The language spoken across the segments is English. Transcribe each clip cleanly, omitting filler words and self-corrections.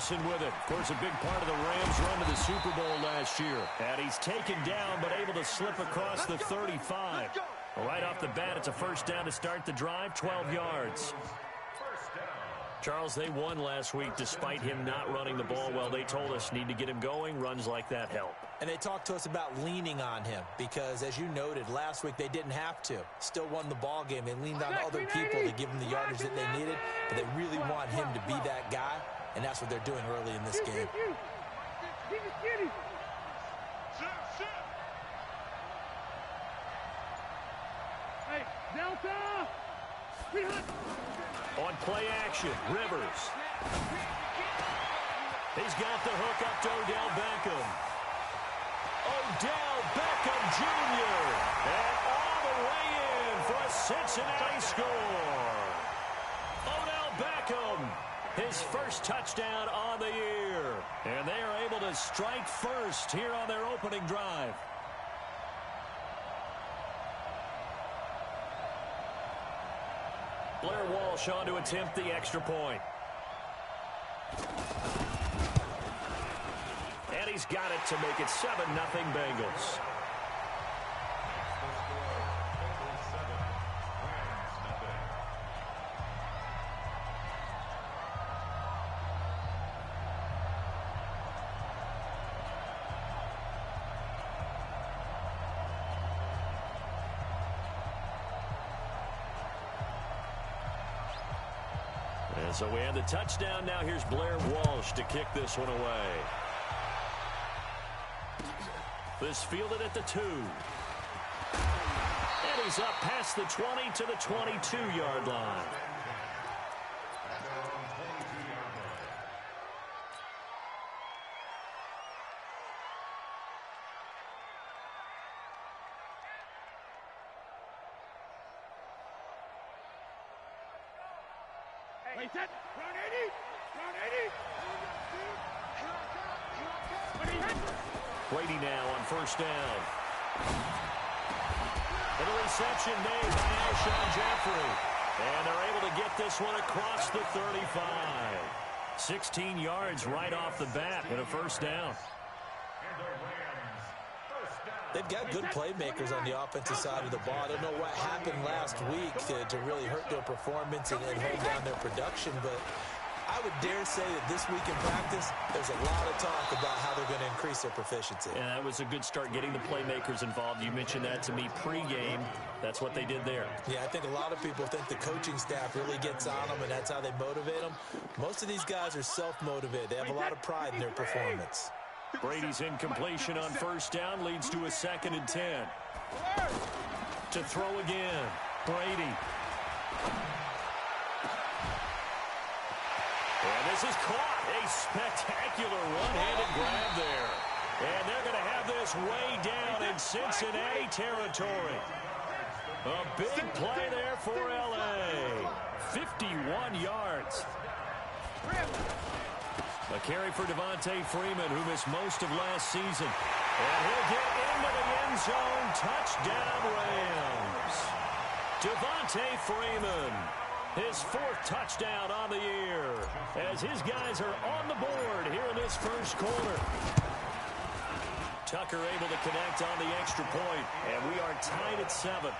Johnson with it. Of course, a big part of the Rams' run to the Super Bowl last year. And he's taken down, but able to slip across the 35. Right off the bat, it's a first down to start the drive, 12 yards. Charles, they won last week despite him not running the ball well. They told us need to get him going. Runs like that help. And they talked to us about leaning on him because, as you noted, last week they didn't have to. Still won the ball game. They leaned on other people to give them the yardage that they needed, but they really want him to be that guy, and that's what they're doing early in this game. Hey, Delta! On play action, Rivers. He's got the hook up to Odell Beckham. Odell Beckham Jr. And all the way in for a Cincinnati score. Odell Beckham, his first touchdown on the year. And they are able to strike first here on their opening drive. Blair Walsh on to attempt the extra point. And he's got it to make it 7-0 Bengals. And so we have the touchdown. Now here's Blair Walsh to kick this one away. This fielded at the 2. And he's up past the 20 to the 22-yard line. Hey, set. Round 80. Round 80. Brady now on first down. And a reception made by Alshon Jeffrey. And they're able to get this one across the 35. 16 yards right off the bat and a first down. They've got good playmakers on the offensive side of the ball. I don't know what happened last week to really hurt their performance and hold down their production, but I would dare say that this week in practice, there's a lot of talk about how they're going to increase their proficiency. And that was a good start getting the playmakers involved. You mentioned that to me pregame. That's what they did there. Yeah, I think a lot of people think the coaching staff really gets on them, and that's how they motivate them. Most of these guys are self-motivated. They have a lot of pride in their performance. Brady's incompletion on first down leads to a 2nd and 10. To throw again, Brady. And this is caught. A spectacular one-handed grab there. And they're going to have this way down in Cincinnati territory. A big play there for L.A. 51 yards. A carry for Devontae Freeman, who missed most of last season. And he'll get into the end zone. Touchdown, Rams. Devontae Freeman, his 4th touchdown on the year, as his guys are on the board here in this first quarter. Tucker able to connect on the extra point, and we are tied at 7.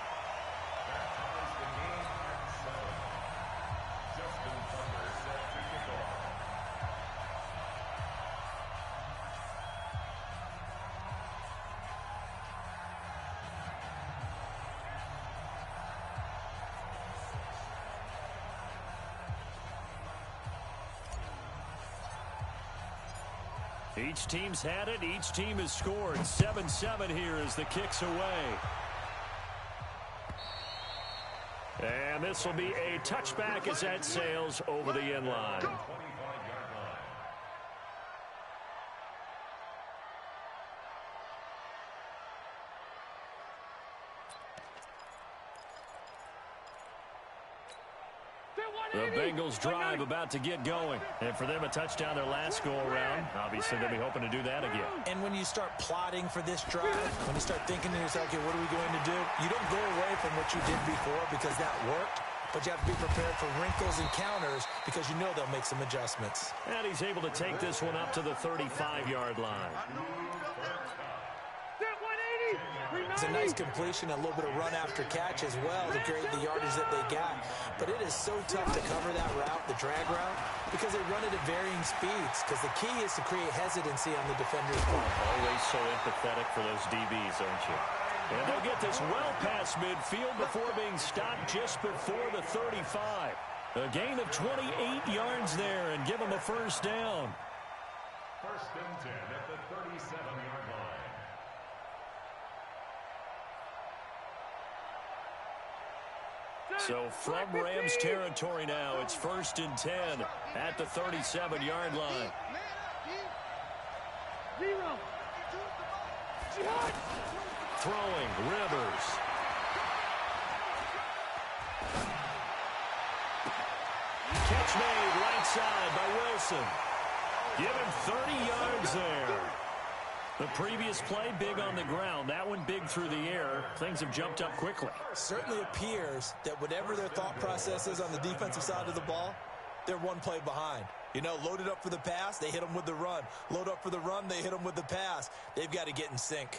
Each team's had it. Each team has scored. 7-7 here as the kick's away. And this will be a touchback as that sails over the end line. The Bengals drive about to get going. And for them, a touchdown their last go-around. Obviously, they'll be hoping to do that again. And when you start plotting for this drive, when you start thinking to yourself, okay, what are we going to do? You don't go away from what you did before because that worked. but you have to be prepared for wrinkles and counters because you know they'll make some adjustments. And he's able to take this one up to the 35-yard line. It's a nice completion, a little bit of run after catch as well to create the yardage that they got. But it is so tough to cover that route, the drag route, because they run it at varying speeds. Because the key is to create hesitancy on the defender's part. Always so empathetic for those DBs, aren't you? And they'll get this well past midfield before being stopped just before the 35. A gain of 28 yards there and give them a first down. First and 10 at the 37-yard line. So from Rams territory now, it's first and 10 at the 37-yard line. Throwing, Rivers. Catch made right side by Wilson. Give him 30 yards there. The previous play, big on the ground. That one big through the air. Things have jumped up quickly. Certainly appears that whatever their thought process is on the defensive side of the ball, they're one play behind. You know, loaded up for the pass, they hit them with the run. Load up for the run, they hit them with the pass. They've got to get in sync.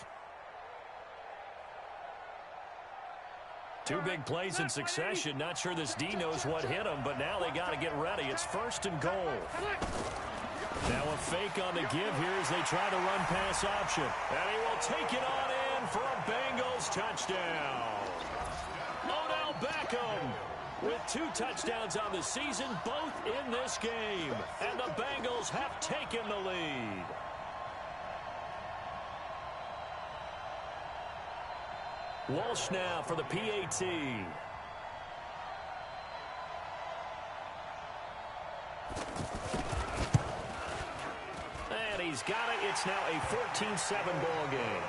Two big plays in succession. Not sure this D knows what hit him, but now they got to get ready. It's first and goal. Now a fake on the give here as they try the run-pass option. And he will take it on in for a Bengals touchdown. Odell Beckham with 2 touchdowns on the season, both in this game. And the Bengals have taken the lead. Walsh now for the PAT. And he's got it. It's now a 14-7 ball game.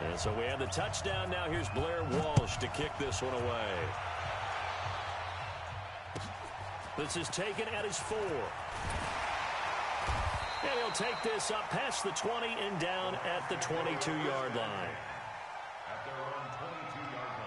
And so we have the touchdown. Now here's Blair Walsh to kick this one away. This is taken at his 4. And he'll take this up past the 20 and down at the 22-yard line. At their own 22-yard line.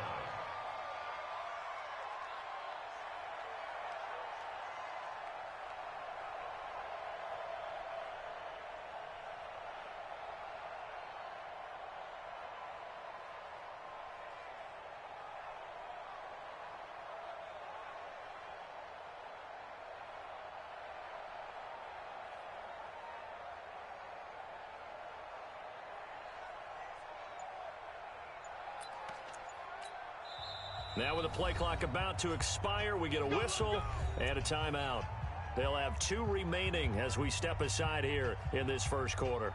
Now with the play clock about to expire, we get a whistle and a timeout. They'll have 2 remaining as we step aside here in this first quarter.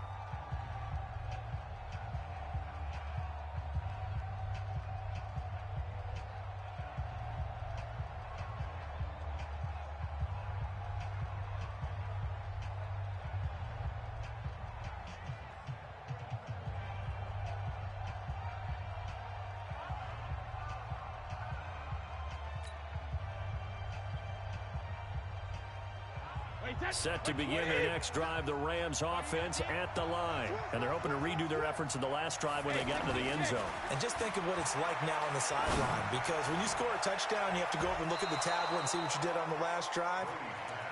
Set to begin their next drive, the Rams offense at the line. And they're hoping to redo their efforts in the last drive when they got into the end zone. And just think of what it's like now on the sideline, because when you score a touchdown, you have to go over and look at the tablet and see what you did on the last drive.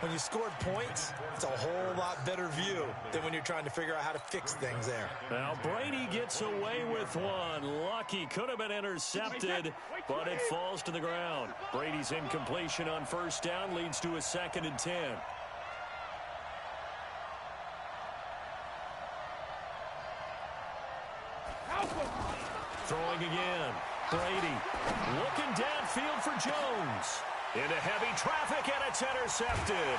When you scored points, it's a whole lot better view than when you're trying to figure out how to fix things there. Now Brady gets away with one. Lucky, could have been intercepted, but it falls to the ground. Brady's incompletion on first down leads to a 2nd and 10. Throwing again. Brady looking downfield for Jones. Into heavy traffic, and it's intercepted.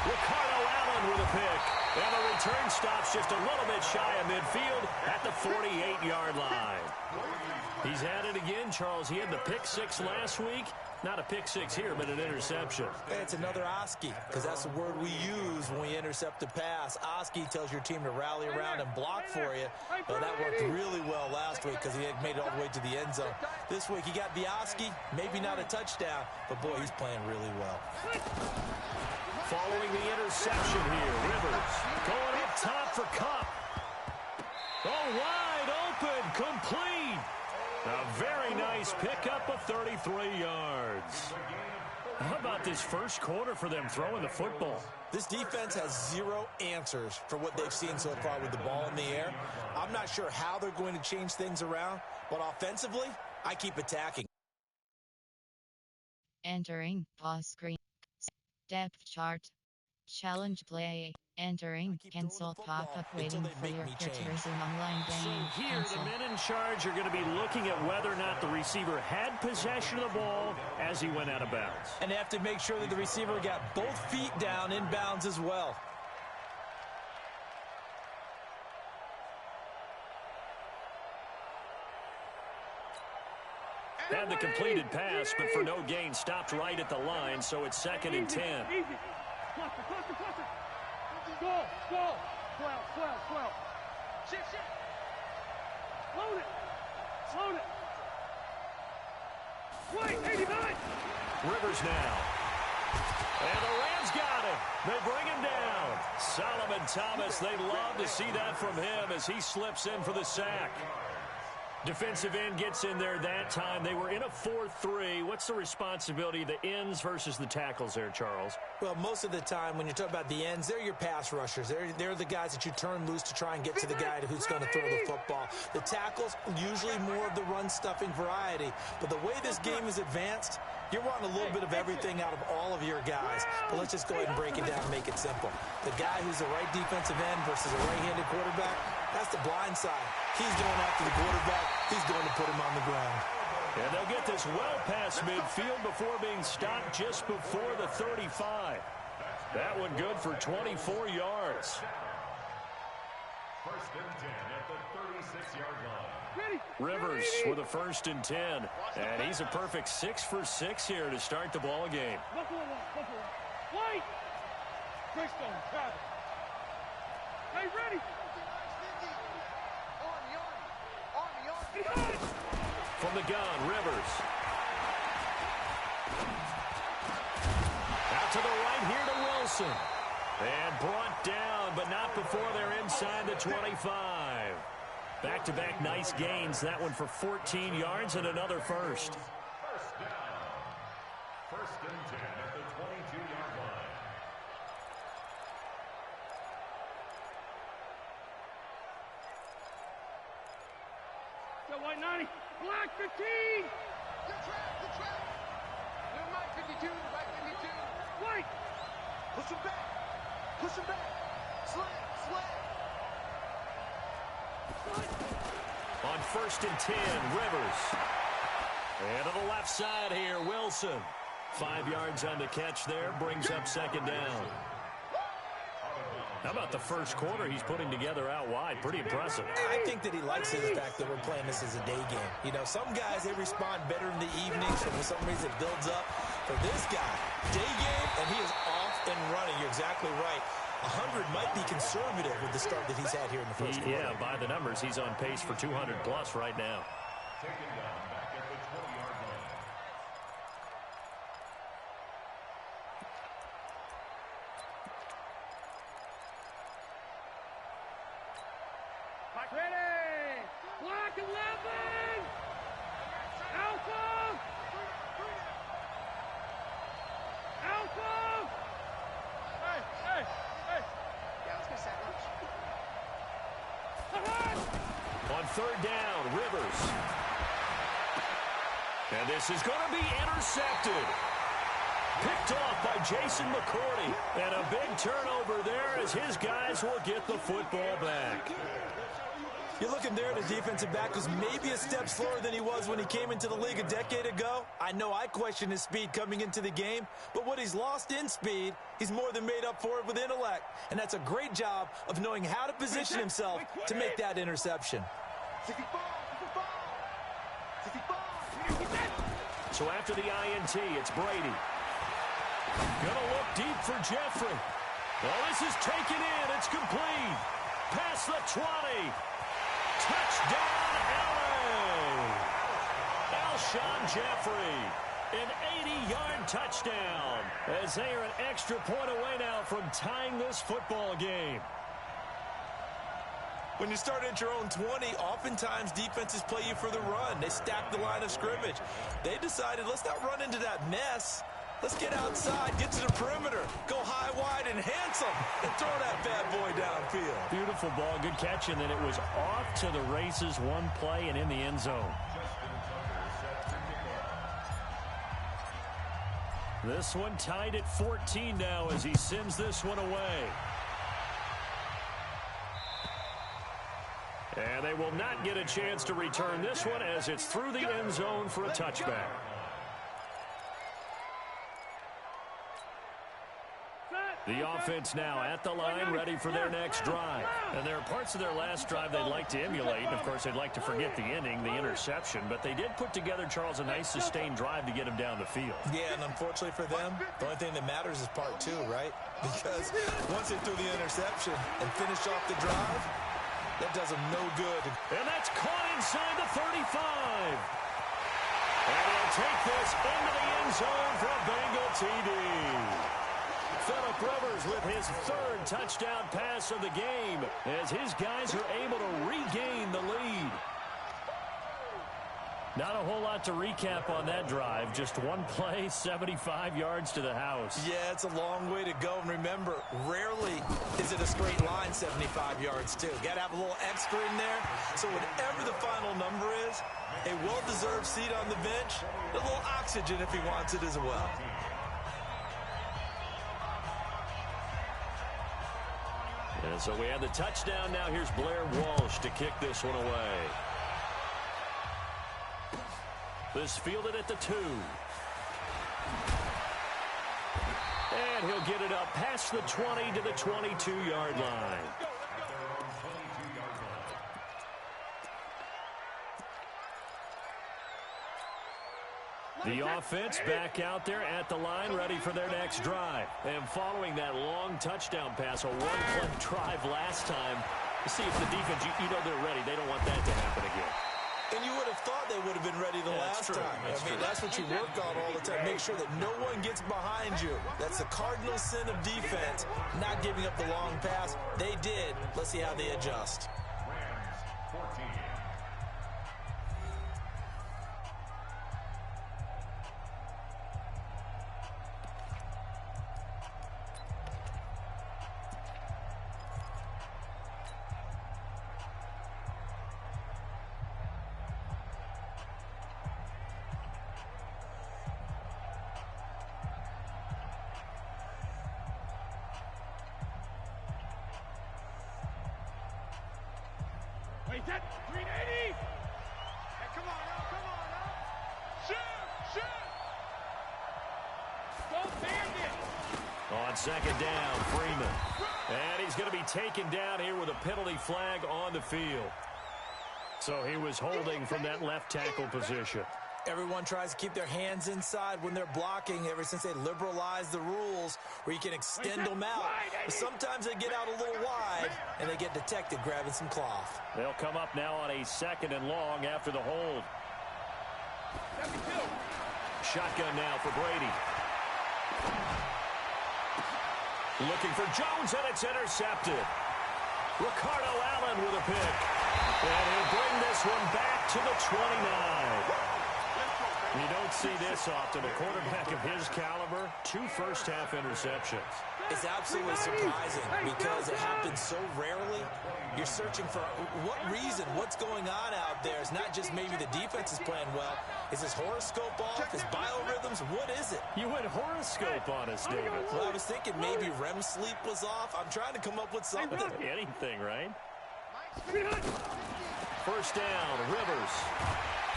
Ricardo Allen with a pick. And the return stops just a little bit shy of midfield at the 48-yard line. He's had it again, Charles. He had the pick 6 last week. Not a pick six here, but an interception. It's another Oski, because that's the word we use when we intercept a pass. Oski tells your team to rally around and block for you. Well, that worked really well last week because he had made it all the way to the end zone. This week he got the Oski, maybe not a touchdown, but boy, he's playing really well. Following the interception here, Rivers going up top for Cup. Oh, wide open, complete. A very nice pickup of 33 yards. How about this first quarter for them throwing the football? This defense has zero answers for what they've seen so far with the ball in the air. I'm not sure how they're going to change things around, but offensively, I keep attacking. Entering pause screen. Depth chart. Challenge play. Entering cancel pop-up waiting for your to resume online game. So here the men in charge are going to be looking at whether or not the receiver had possession of the ball as he went out of bounds. And they have to make sure that the receiver got both feet down in bounds as well. And the completed pass, but for no gain, stopped right at the line, so it's 2nd and 10. Easy. Cluster. Go. Swell. Shift. Load it. Right, 89. Rivers now. And the Rams got him. They bring him down. Solomon Thomas, they'd love to see that from him as he slips in for the sack. Defensive end gets in there that time. They were in a 4-3. What's the responsibility of the ends versus the tackles there, Charles? Well, most of the time when you talk about the ends, they're your pass rushers. They're the guys that you turn loose to try and get to the guy who's going to throw the football. The tackles, usually more of the run-stuffing variety. But the way this game is advanced, you're wanting a little bit of everything out of all of your guys. But let's just go ahead and break it down and make it simple. The guy who's the right defensive end versus a right-handed quarterback, that's the blind side. He's going after the quarterback. He's going to put him on the ground. And they'll get this well past midfield before being stopped just before the 35. That one good for 24 yards. 1st and 10 at the 36-yard line. Rivers with a 1st and 10. And he's a perfect 6 for 6 here to start the ball game. Buffalo. White. Greystone, Travis. Hey, ready. From the gun, Rivers. Out to the right here to Wilson. And brought down, but not before they're inside the 25. Back-to-back nice gains. That one for 14 yards and another first. 1st down. 1st and 10 at the 22-yard line. White 90. Black 15. Good trap. New Mike 52. White 52. White. Push him back. Slam. On 1st and 10, Rivers. And to the left side here, Wilson. 5 yards on the catch there, brings up 2nd down. How about the first quarter he's putting together out wide? Pretty impressive. I think that he likes the fact that we're playing this as a day game. You know, some guys, they respond better in the evenings, so for some reason it builds up. For this guy, day game, and he is off and running. You're exactly right. 100 might be conservative with the start that he's had here in the first quarter. Yeah, by the numbers, he's on pace for 200-plus right now. Taken down back at the 20-yard line. Black ready. Black 11. Alpha. Hey. Yeah, let's go sack lunch. On 3rd down, Rivers. And this is going to be intercepted. Picked off by Jason McCourty. And a big turnover there as his guys will get the football back. You're looking there at a defensive back who's maybe a step slower than he was when he came into the league a decade ago. I know I questioned his speed coming into the game, but what he's lost in speed, he's more than made up for it with intellect. And that's a great job of knowing how to position himself to make that interception. So after the INT, it's Brady. Gonna look deep for Jeffrey. Well, this is taken in. It's complete. Past the 20. Touchdown, LA. Alshon Jeffrey. An 80-yard touchdown. As they are an extra point away now from tying this football game. When you start at your own 20, oftentimes defenses play you for the run. They stack the line of scrimmage. They decided, let's not run into that mess. Let's get outside, get to the perimeter, go high, wide, and handsome, and throw that bad boy downfield. Beautiful ball, good catch, and then it was off to the races, one play, and in the end zone. This one tied at 14 now as he sends this one away. And they will not get a chance to return this one as it's through the end zone for a touchback. The offense now at the line, ready for their next drive. And there are parts of their last drive they'd like to emulate. And, of course, they'd like to forget the ending, the interception. But they did put together, Charles, a nice sustained drive to get him down the field. Yeah, and unfortunately for them, the only thing that matters is part two, right? Because once they threw the interception and finished off the drive, that does them no good. And that's caught inside the 35. And he'll take this into the end zone for a Bengal TD. Phillip Rivers with his third touchdown pass of the game as his guys are able to regain the lead. Not a whole lot to recap on that drive. Just one play, 75 yards to the house. Yeah, it's a long way to go. And remember, rarely is it a straight line 75 yards, too. Got to have a little extra in there. So whatever the final number is, a well-deserved seat on the bench, a little oxygen if he wants it as well. And so we have the touchdown. Now here's Blair Walsh to kick this one away. This fielded at the 2. And he'll get it up past the 20 to the 22-yard line. The offense back out there at the line, ready for their next drive. And following that long touchdown pass, a one-play drive last time, to see if the defense, you know they're ready. They don't want that to happen again. And you would have thought they would have been ready the last time. That's what you work on all the time. Make sure that no one gets behind you. That's the cardinal sin of defense, not giving up the long pass. They did. Let's see how they adjust. Wait, that 380! Hey, come on now. Shoot! Don't band it! On second down, Freeman. And he's going to be taken down here with a penalty flag on the field. So he was holding from that left tackle position. Everyone tries to keep their hands inside when they're blocking ever since they liberalized the rules where you can extend them out. But sometimes they get out a little wide and they get detected grabbing some cloth. They'll come up now on a second and long after the hold. Shotgun now for Brady. Looking for Jones, and it's intercepted. Ricardo Allen with a pick. And he'll bring this one back to the 29. You don't see this often. A quarterback of his caliber, 2 first-half interceptions. It's absolutely surprising because it happens so rarely. You're searching for what reason, what's going on out there. It's not just maybe the defense is playing well. Is his horoscope off? His biorhythms? What is it? You went horoscope on us, David. Well, I was thinking maybe REM sleep was off. I'm trying to come up with something. Anything, right? First down, Rivers.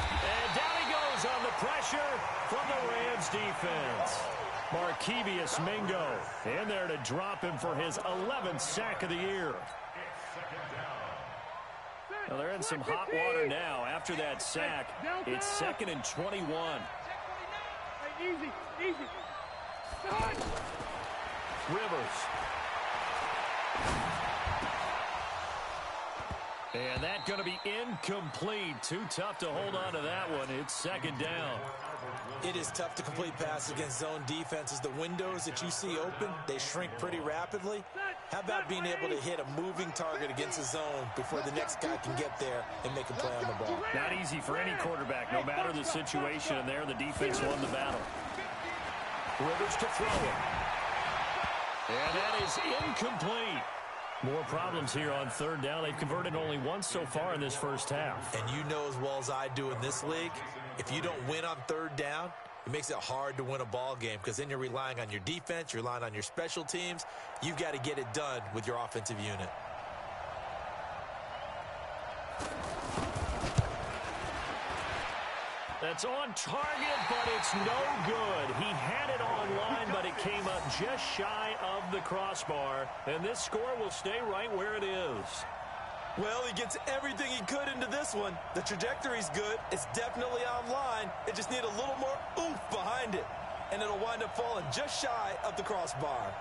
And down he goes on the pressure from the Rams defense. Markevius Mingo in there to drop him for his 11th sack of the year. Well, they're in some hot water now. After that sack, it's 2nd and 21. Easy, easy. Start. Rivers. And that's going to be incomplete. Too tough to hold on to that one. It's second down. It is tough to complete passes against zone defenses. The windows that you see open, they shrink pretty rapidly. How about being able to hit a moving target against a zone before the next guy can get there and make a play on the ball? Not easy for any quarterback. No matter the situation, and there the defense won the battle. Rivers to throw it. And that is incomplete. More problems here on third down. They've converted only once so far in this first half. And you know as well as I do in this league, if you don't win on third down, it makes it hard to win a ball game because then you're relying on your defense, you're relying on your special teams. You've got to get it done with your offensive unit. That's on target, but it's no good. He had it online, but it came up just shy of the crossbar. And this score will stay right where it is. Well, he gets everything he could into this one. The trajectory's good. It's definitely online. It just needs a little more oomph behind it. And it'll wind up falling just shy of the crossbar.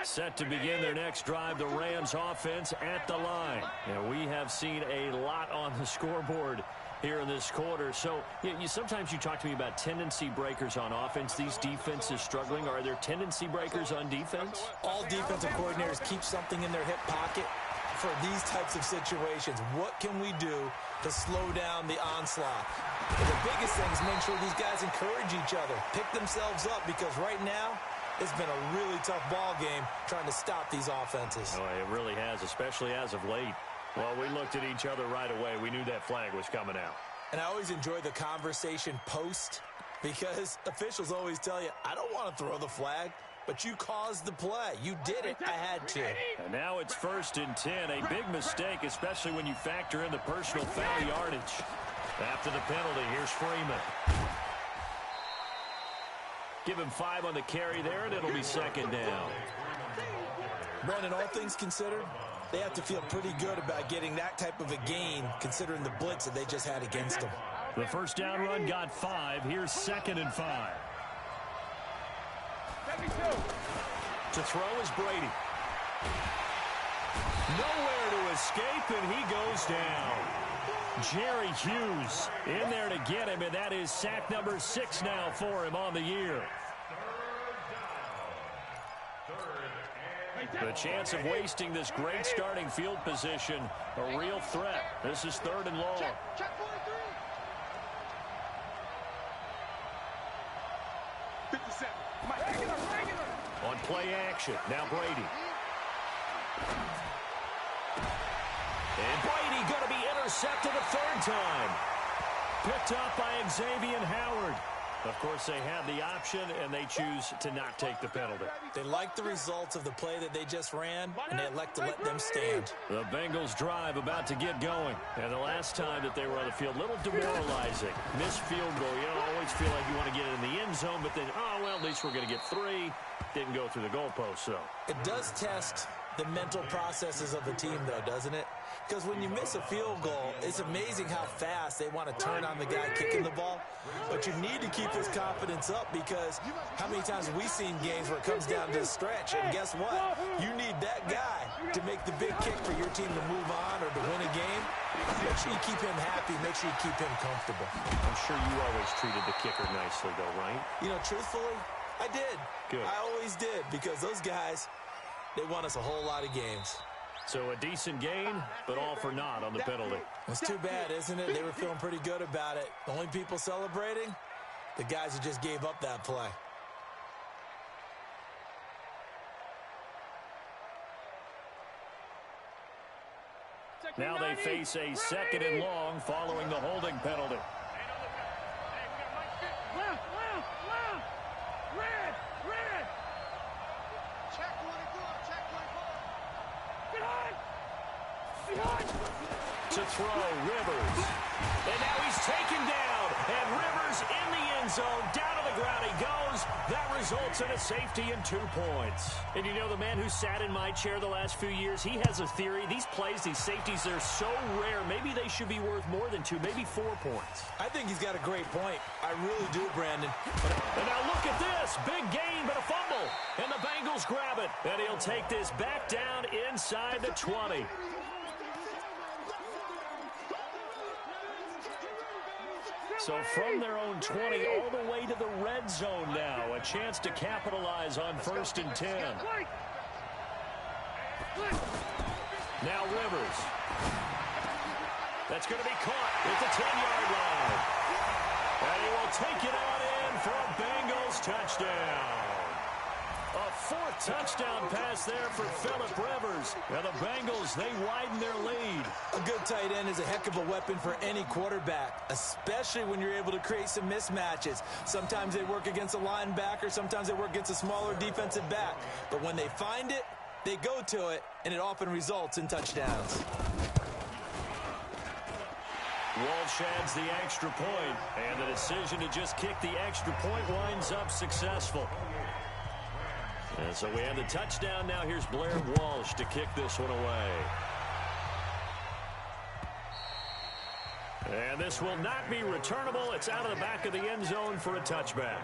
Set to begin their next drive, the Rams offense at the line. And we have seen a lot on the scoreboard here in this quarter. So sometimes you talk to me about tendency breakers on offense. These defenses struggling. Are there tendency breakers on defense? All defensive coordinators keep something in their hip pocket for these types of situations. What can we do to slow down the onslaught? And the biggest thing is make sure these guys encourage each other, pick themselves up, because right now, it's been a really tough ball game trying to stop these offenses. Oh, it really has, especially as of late. Well, we looked at each other right away. We knew that flag was coming out. And I always enjoy the conversation post because officials always tell you, I don't want to throw the flag, but you caused the play. You did it. I had to. And now it's 1st and 10. A big mistake, especially when you factor in the personal foul yardage. After the penalty, here's Freeman. Give him 5 on the carry there, and it'll be second down. Brandon, all things considered, they have to feel pretty good about getting that type of a gain, considering the blitz that they just had against them. The first down run got 5. Here's 2nd and 5. To throw is Brady. Nowhere to escape, and he goes down. Jerry Hughes in there to get him, and that is sack number 6 now for him on the year. The chance of wasting this great starting field position, a real threat. This is 3rd and long. Check 43. 57. Regular. On play action, now Brady. And Brady going to be intercepted a 3rd time. Picked up by Xavier Howard. Of course, they had the option, and they choose to not take the penalty. They like the results of the play that they just ran, and they elect to let them stand. The Bengals drive about to get going. And the last time that they were on the field, a little demoralizing. Missed field goal. You don't always feel like you want to get it in the end zone, but then, oh, well, at least we're going to get 3. Didn't go through the goalpost, though. It does test the mental processes of a team, though, doesn't it? Because when you miss a field goal, it's amazing how fast they want to turn on the guy kicking the ball. But you need to keep his confidence up, because how many times have we seen games where it comes down to the stretch, and guess what? You need that guy to make the big kick for your team to move on or to win a game. Make sure you keep him happy. Make sure you keep him comfortable. I'm sure you always treated the kicker nicely, though, right? You know, truthfully, I did. Good. I always did, because those guys, they won us a whole lot of games. So a decent gain, but all for naught on the penalty. It's too bad, isn't it? They were feeling pretty good about it. The only people celebrating, the guys who just gave up that play. Now they face a 2nd and long following the holding penalty. Left. Red. Check 24. Get on. To throw, Rivers. And now he's taken down. And Rivers in the end zone. Down to the ground he goes. That results in a safety and 2 points. And you know, the man who sat in my chair the last few years, he has a theory. These plays, these safeties, they're so rare. Maybe they should be worth more than 2, maybe 4 points. I think he's got a great point. I really do, Brandon. And now look at this. Big gain, but a fumble. And the Bengals grab it. And he'll take this back down inside the 20. So from their own 20 all the way to the red zone now. A chance to capitalize on 1st and 10. Now Rivers. That's going to be caught at the 10-yard line. And he will take it on in for a Bengals touchdown. A 4th touchdown pass there for Phillip Rivers. And the Bengals, they widen their lead. A good tight end is a heck of a weapon for any quarterback, especially when you're able to create some mismatches. Sometimes they work against a linebacker, sometimes they work against a smaller defensive back. But when they find it, they go to it, and it often results in touchdowns. Walsh adds the extra point, and the decision to just kick the extra point winds up successful. And so we have the touchdown. Now here's Blair Walsh to kick this one away. And this will not be returnable. It's out of the back of the end zone for a touchback.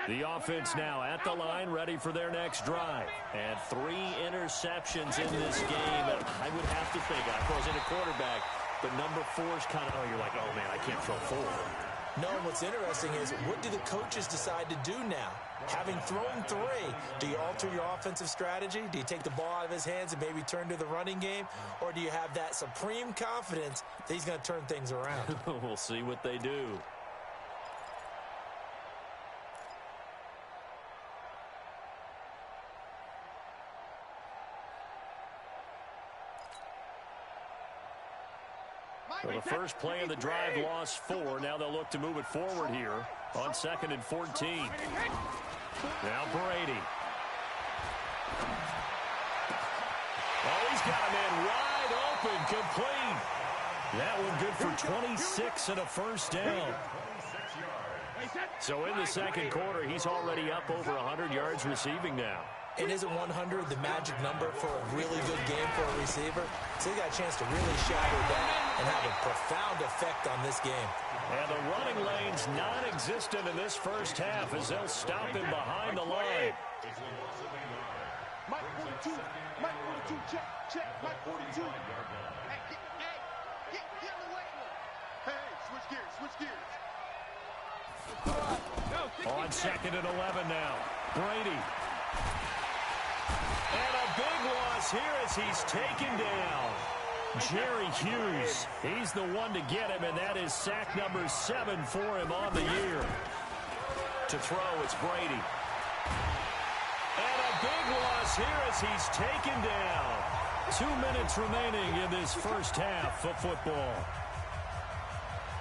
The offense now at the line, ready for their next drive. And 3 interceptions in this game. And I would have to think, I wasn't a quarterback, but number 4 is kind of, you're like, oh, man, I can't throw 4. No, and what's interesting is, what do the coaches decide to do now? Having thrown 3, do you alter your offensive strategy? Do you take the ball out of his hands and maybe turn to the running game? Or do you have that supreme confidence that he's going to turn things around? We'll see what they do. So the first play of the drive lost 4. Now they'll look to move it forward here on 2nd and 14. Now Brady. Oh, he's got a man wide open, complete. That one good for 26 and a first down. So in the second quarter, he's already up over 100 yards receiving now. And isn't 100 the magic number for a really good game for a receiver? So he got a chance to really shatter that and have a profound effect on this game. And the running lane's non-existent in this first half as they'll stop him behind the line. Mike 42, Mike 42, check, Mike 42. Hey, get him away. Hey, switch gears. On 2nd and 11 now. Brady. And a big loss here as he's taken down. Jerry Hughes, he's the one to get him, and that is sack number 7 for him on the year. To throw, it's Brady. And a big loss here as he's taken down. 2 minutes remaining in this first half of football.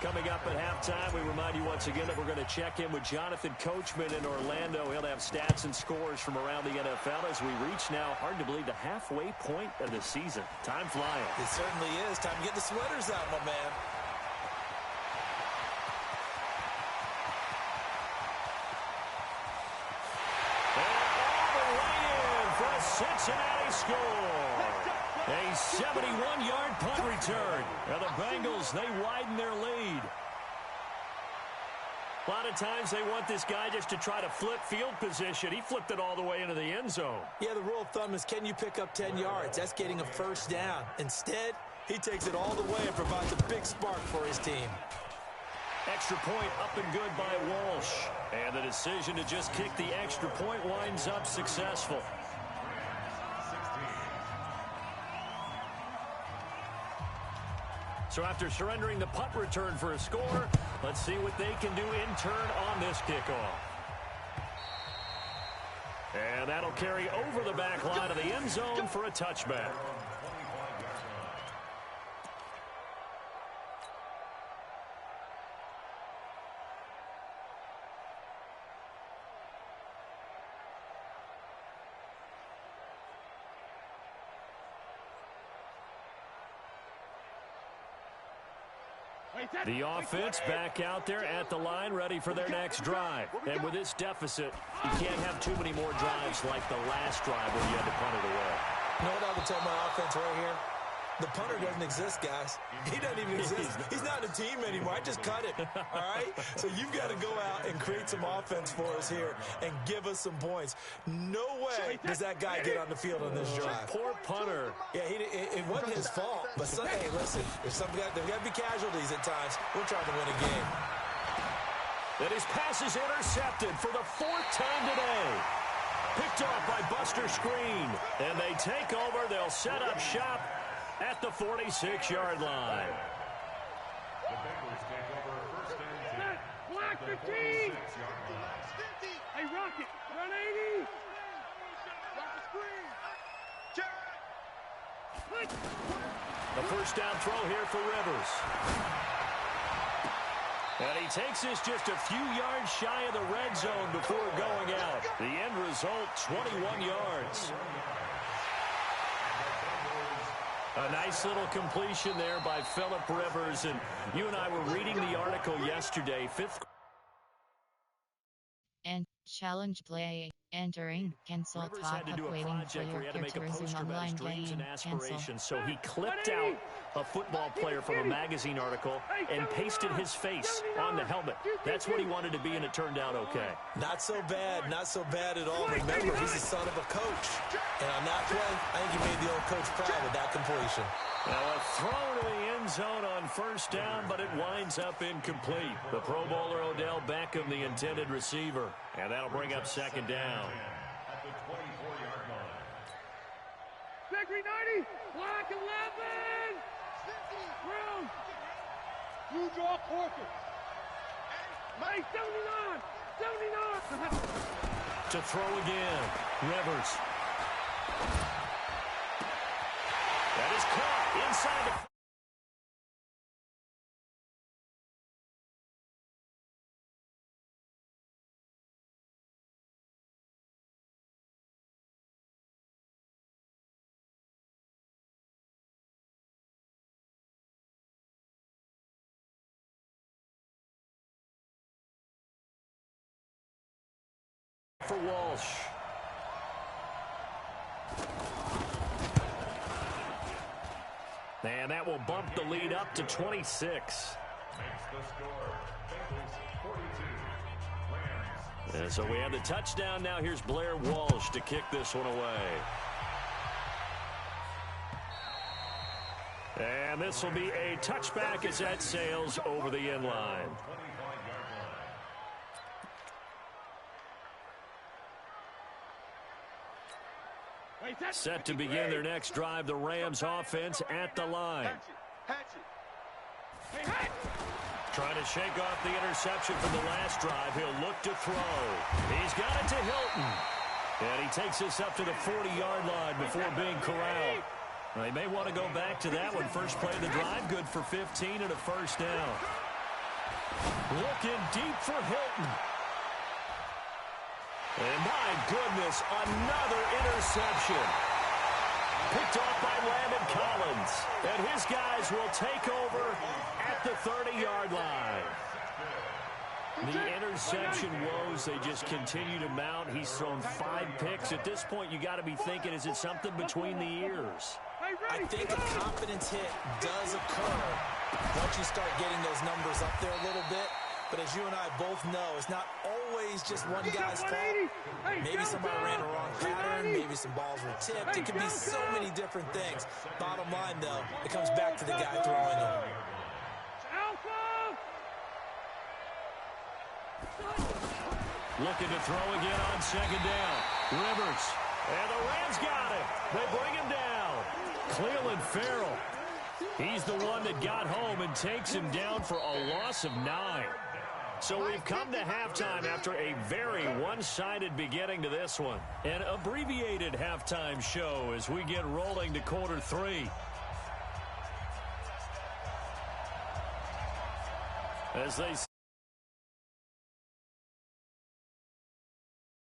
Coming up at halftime, we remind you once again that we're going to check in with Jonathan Coachman in Orlando. He'll have stats and scores from around the NFL as we reach now, hard to believe, the halfway point of the season. Time flying. It certainly is. Time to get the sweaters out, my man. And all the way in for a Cincinnati score. A 71-yard punt return. And the Bengals, they widen their lead. A lot of times they want this guy just to try to flip field position. He flipped it all the way into the end zone. Yeah, the rule of thumb is, can you pick up 10 yards? That's getting a first down. Instead, he takes it all the way and provides a big spark for his team. Extra point up and good by Walsh. And the decision to just kick the extra point winds up successful. So after surrendering the punt return for a score, let's see what they can do in turn on this kickoff. And that'll carry over the back line of the end zone for a touchback. The offense back out there at the line, ready for their next drive. And with this deficit, you can't have too many more drives like the last drive when you had to punt it away. You know what I would tell my offense right here? The punter doesn't exist, guys. He doesn't even exist. He's not a team anymore. I just cut it, all right? So you've got to go out and create some offense for us here and give us some points. No way does that guy get on the field on this drive. Poor punter. Yeah, it wasn't his fault. But, hey, listen, there's got to be casualties at times. We're trying to win a game. And his pass is intercepted for the 4th time today. Picked off by Buster Screen. And they take over. They'll set up shop at the 46-yard line. The Bengals take over first and 10. Black 15. Hey, Rocket, run 80. Rocket screen. The first down throw here for Rivers. And he takes this just a few yards shy of the red zone before going out. The end result, 21 yards. A nice little completion there by Phillip Rivers. And you and I were reading the article yesterday. And challenge play. Entering. Cancel. Rivers Top had to up. do a Waiting for project where he your had to make a resume poster about his online dreams and game. aspirations. Cancel. So he clipped out a football player from a magazine article and pasted his face on the helmet. That's what he wanted to be, and it turned out okay. Not so bad. Not so bad at all. Remember, he's the son of a coach. And on that play, I think he made the old coach proud with that completion. Now a throw to the end zone on first down, but it winds up incomplete. The Pro Bowler Odell Beckham, the intended receiver. And that'll bring up second down. At the 24-yard line. Victory 90. Black 11. Brown. You draw Corker. Hey, 79. 79. To throw again. Rivers. That is caught inside the... for Walsh. And that will bump the lead up to 26. Makes the score. Bengals 42. Rams. And so we have the touchdown. Now here's Blair Walsh to kick this one away. And this will be a touchback as that sails over the end line. 25-yard line. Set to begin their next drive, the Rams offense at the line. Trying to shake off the interception from the last drive. He'll look to throw. He's got it to Hilton. And he takes this up to the 40-yard line before being corralled. They may want to go back to that one. First play of the drive, good for 15 and a first down. Looking deep for Hilton. And my goodness, another interception. Picked off by Landon Collins. And his guys will take over at the 30-yard line. The interception woes, they just continue to mount. He's thrown 5 picks. At this point, you got to be thinking, is it something between the ears? I think a confidence hit does occur once you start getting those numbers up there a little bit. But as you and I both know, it's not always just one guy's fault. Maybe somebody ran a wrong pattern. Maybe some balls were tipped. It could be so many different things. Bottom line, though, it comes back to the guy throwing them. Looking to throw again on second down. Rivers. And the Rams got it. They bring him down. Cleveland Farrell. He's the one that got home and takes him down for a loss of 9. So we've come to halftime after a very one-sided beginning to this one. An abbreviated halftime show as we get rolling to quarter 3. As they